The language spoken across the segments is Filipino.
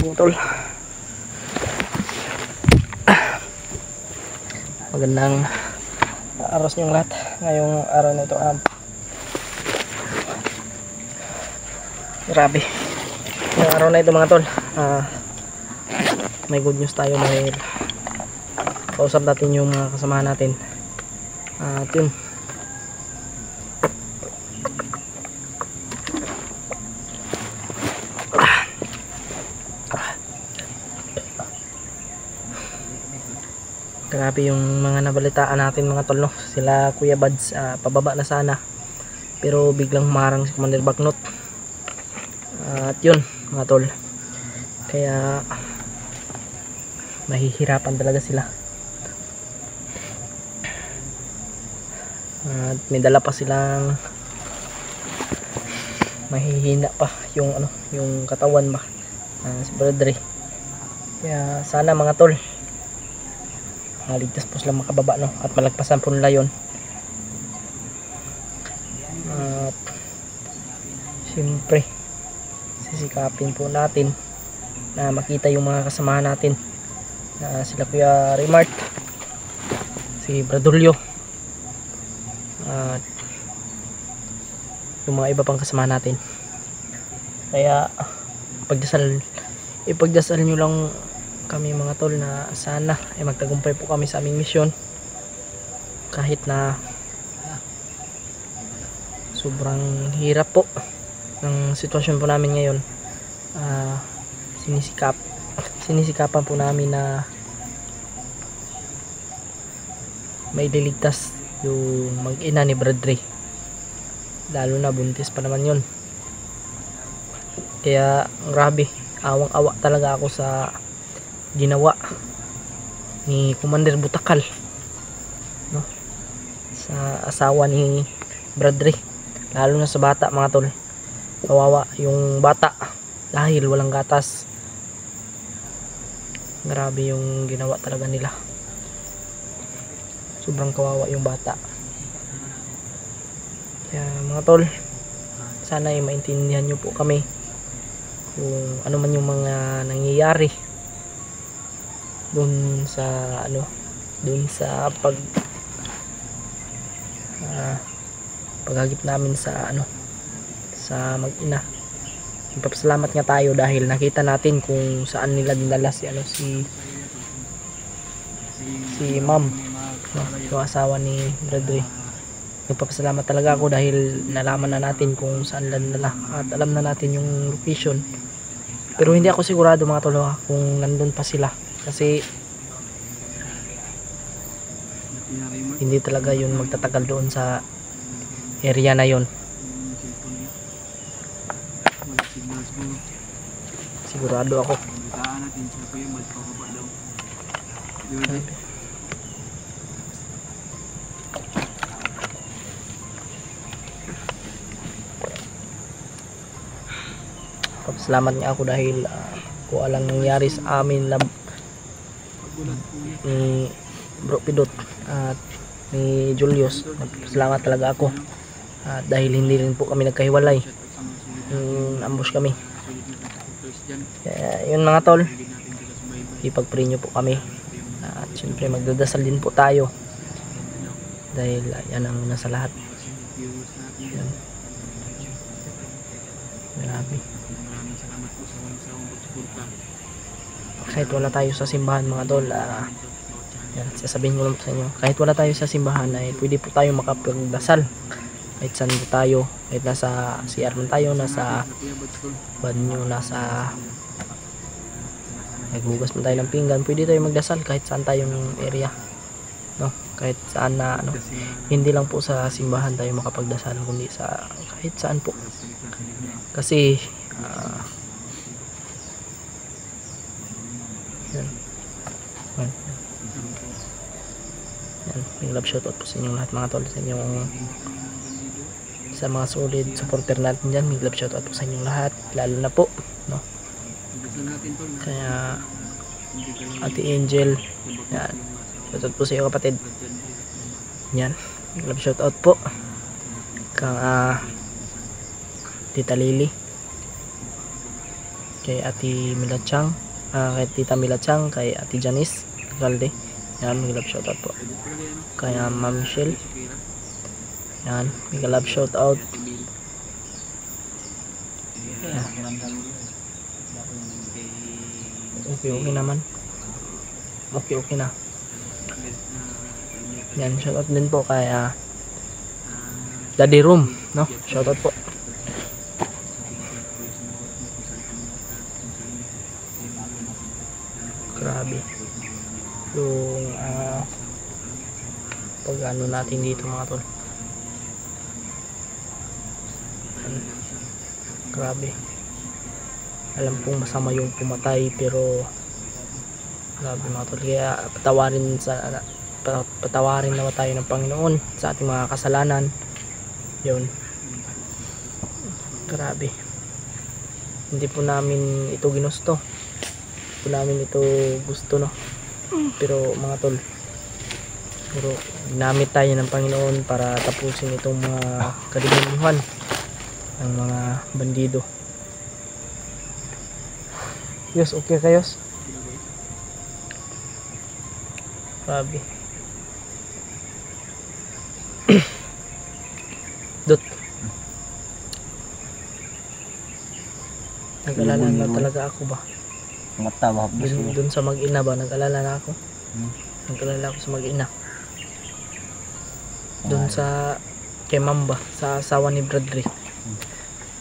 morning tol. Magandang araw sa inyong lahat. Ngayong araw na ito grabe ngayong araw na ito mga tol. May good news tayo dahil kausap natin yung mga kasamahan natin at yun, grabe yung mga nabalitaan natin mga tol, no? Sila Kuya Bads pababa na sana pero biglang marang si Commander Baknot at yun mga tol, kaya mahihirapan talaga sila at may dala pa silang mahihina pa yung yung katawan ba si Brother. Kaya sana mga tol ligtas po sila makababa, no? At malagpasan po nila yun. At siyempre sisikapin po natin na makita yung mga kasamahan natin na sila Kuya Remart, si Bradulio at yung mga iba pang kasamahan natin. Kaya ipagdasal nyo lang kami mga tol na sana ay magtagumpay po kami sa aming misyon kahit na sobrang hirap po ng sitwasyon po namin ngayon. Sinisikapan po namin na may liligtas yung mag-ina ni Bradley, lalo na buntis pa naman yun. Kaya grabe, awang-awa talaga ako sa ginawa ni Commander Butakal, no? Sa asawa ni Bradley, lalo na sa bata mga tol. Kawawa yung bata dahil walang gatas. Grabe yung ginawa talaga nila, sobrang kawawa yung bata. Kaya mga tol, sana ay maintindihan nyo po kami kung ano man yung mga nangyayari dun sa paghagip namin sa sa mag-ina. Nagpapasalamat nga tayo dahil nakita natin kung saan nila dinala si ma'am, no? Yung asawa ni Bradley. Nagpapasalamat talaga ako dahil nalaman na natin kung saan nila dinala at alam na natin yung location. Pero hindi ako sigurado mga tol kung nandun pa sila, kasi hindi talaga yun magtatagal doon sa area na yun. Sigurado ako. Salamat niya ako dahil kung alang nangyari sa amin na ni Bro Pidot at ni Julius, salamat talaga ako dahil hindi rin po kami nagkahiwalay, ambush kami. Kaya yun mga tol, ipag-pray nyo po kami at syempre magdadasal din po tayo dahil yan ang nasa lahat. Yan. Grabe. Kahit wala tayo sa simbahan mga tol, yan, sasabihin ko lang po sa inyo, kahit wala tayo sa simbahan ay pwede po tayo makapagdasal kahit saan po tayo, kahit nasa CR man tayo, nasa banyo, nasa naghugas man tayo ng pinggan, pwede tayo magdasal kahit saan tayong area, no? Kahit saan na hindi lang po sa simbahan tayo makapagdasal, kundi sa kahit saan po, kasi yan. Yung love shoutout po sa inyong lahat mga tol, sa mga solid supporter natin dyan. May love shoutout po sa inyong lahat, lalo na po, no? Kaya Ate Angel, yan, shoutout po sa iyo kapatid. Yan, love shoutout po kang Tita Lily, kay Ate Milachang, kay Tita Milachang, kay Ate Janice Galde. Yan, may love shoutout po. Kay Ma'am Michelle. Yan, may love shoutout. Okay naman. Okay na. Yan, shoutout din po kay Daddy Room, no? Shoutout po. Grabe. Yung pag ano natin dito mga tol. Grabe. Alam kong masama yung pumatay, pero grabe mga tol. Kaya patawarin nawa tayo ng Panginoon sa ating mga kasalanan. Yun. Grabe. Hindi po namin ito ginusto. Hindi po namin ito gusto, no. Pero mga tol, pero ginamit tayo ng Panginoon para tapusin itong mga kadimuhan ng mga bandido. Yes, okay kayos. Grabe. Dot. Nag-alala na talaga ako ba? Mata ba? Dun sa mag-ina ba? Nag-alala na ako. Nag-alala ako sa mag-ina. Dun sa kay Ma'am ba? Sa asawa ni Bradley.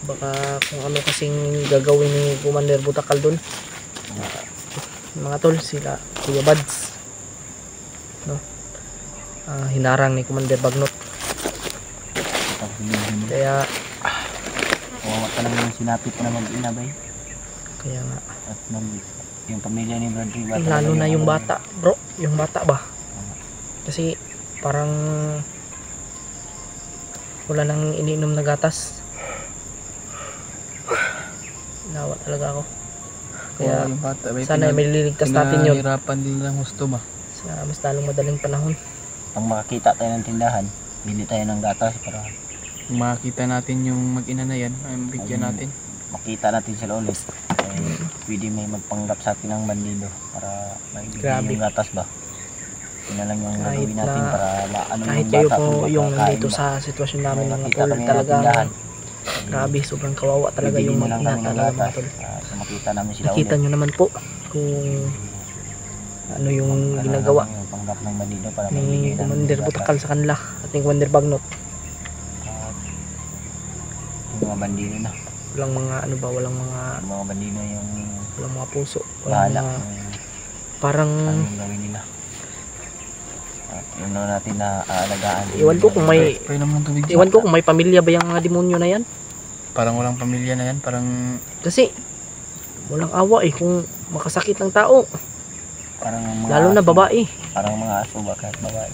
Baka kung ano kasing gagawin ni Commander Butakal dun. Mga tol, sila Kuya Bads, no? Hinarang ni Commander Bagnot. Kaya kawawa ka lang sinapit na mag-ina ba? Kaya nga. At yung pamilya ni Bradley ba? Lalo na yung bata, bro. Yung bata ba? Kasi parang wala nang iniinom na gatas. Nawa talaga ako. Kaya yung bata, sana may liligtas natin yun. Pinahirapan din ng gusto ba? Sa mas lalong madaling panahon. Pag makakita tayo ng tindahan, bili tayo ng gatas para Kung makita natin yung mag-ina na yan, ay bigyan natin. makita natin sila ulit. Pwede may magpanggap sa atin ng bandido para maibigay Grabe. yung gatas ba? Yun na lang yung Kahit gagawin natin na- para maano Kahit yung kayo bata po kung yung makakain nandito ba. sa sitwasyon namin May mga makita tol, kami ng talagang tindahan, grabe, sobrang kawawa talaga bibili yung na lang mag-ina kami ng talaga mga gatas. tol. Makita namin sila Nakita ulit. nyo naman po kung ano yung ginagawa Yung panggap ng bandido para ni maibigay namin Commander yung gatas. Butakal sa kanila at ni Commander Bagnot. Yung mga bandido na. Walang mga ano ba, walang Yung mga bandido yung mga puso, walang bahala mga, kung parang ano yung gawin nila. At yun na natin na aalagaan. iwan ko kung may Pwede naman tubig. iwan ko kung may pamilya ba yung mga demonyo na yan. Parang walang pamilya na yan, parang Kasi walang awa kung makasakit ng tao, Parang mga lalo na aso. babae. Parang mga aso ba kahit babae.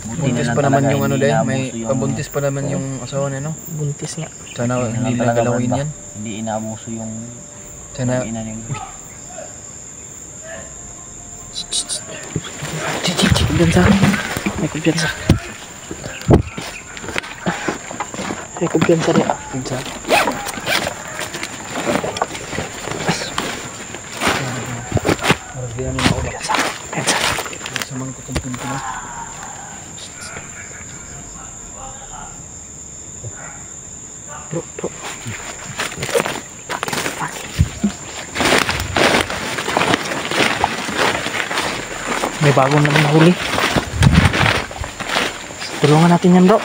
Buti buntis na lang pa naman talaga yung ano hindi dahil, may inaabuso yung- pabuntis pa naman yung asawa niya, no? Buntis nga. Sana Hindi na hindi lang lang talaga galawin ba? yan. Hindi inaabuso yung Sana, ina niya. Kumpiyansa. May kumpiyansa. May kumpiyansa rin. pinsa. Parang di namin maulak. Kumpiyansa. Sa mga kutumpin ko na. Bro. May bagong naman nahuli. Tulungan natin yan, bro.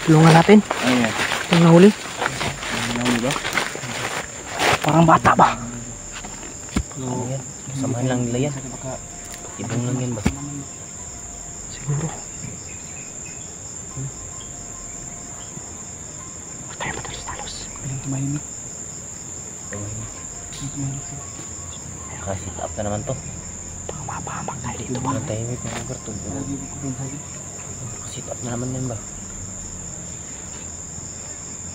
Tulungan natin. Ayun. Yung nahuli. Ano ba? Parang bata ba? Ano yan? Samahan lang nila yan. Ibang lang yan ba? Siguro. Tayo pa talos. Kailang tumahimik. Nakasit up na naman to. Baka mapahamak tayo dito ba? Ang tahimik ng lugar to. Nakasit up na naman yan ba?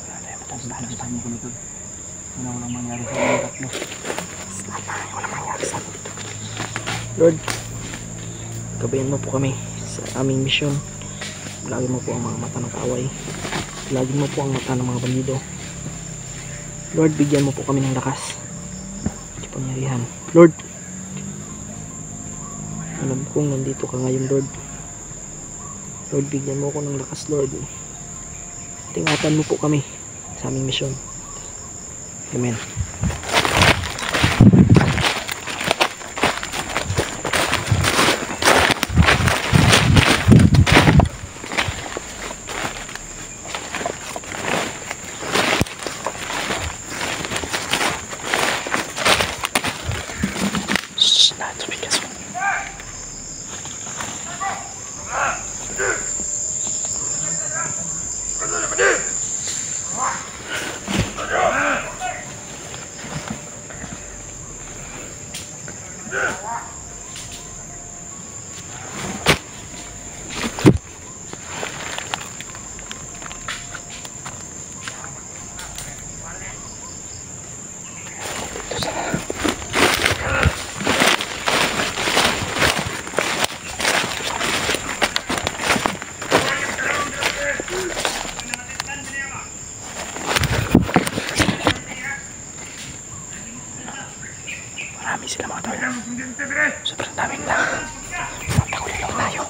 Tayo pa talos. Walang mangyari sa mga tatlo. Walang mangyari sa atin dito. Lord, gabayan mo po kami sa aming misyon. Lagi mo po ang mga mata ng kaaway. Lagi mo po ang mata ng mga bandido. Lord, bigyan mo po kami ng lakas makapangyarihan. Lord, alam kong nandito ka ngayon, Lord. Lord, bigyan mo ako ng lakas, Lord. Tingatan mo po kami sa aming misyon. Amen. Marami sila mga tao. Sobrang daming lang. Magtakuli lang tayo.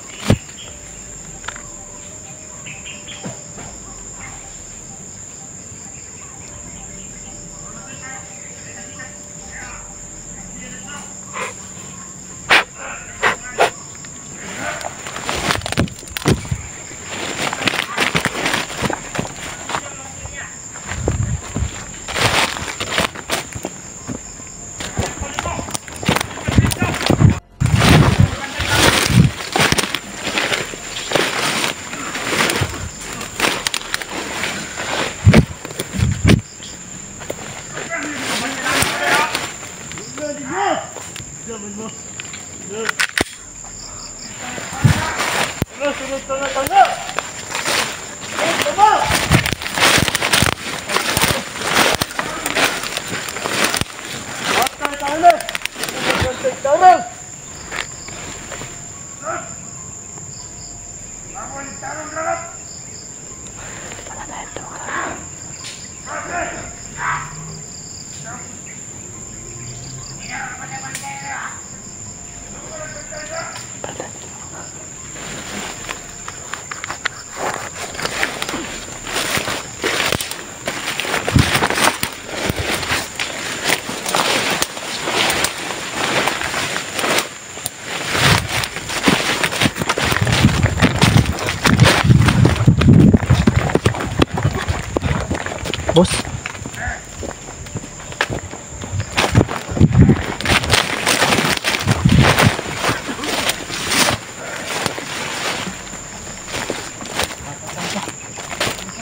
Boss.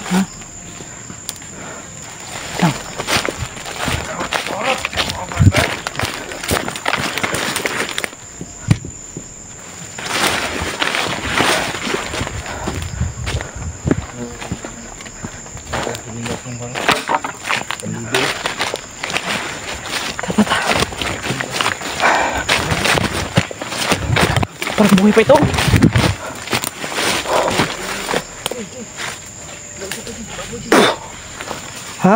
Hah? Lang. Parang buhay pa ito. Ha?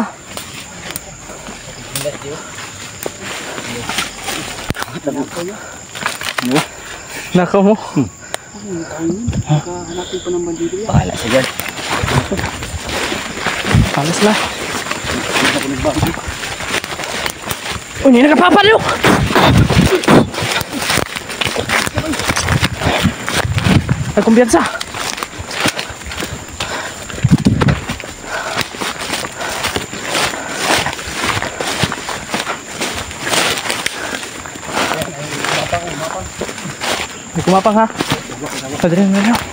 Naka mo? Hanapin pa ng bandido yan. Bahala siya dyan. Palas na. Uy, hindi nakapapalo! Nagkumpiyansa. May kumapang ha? Padrin mo na.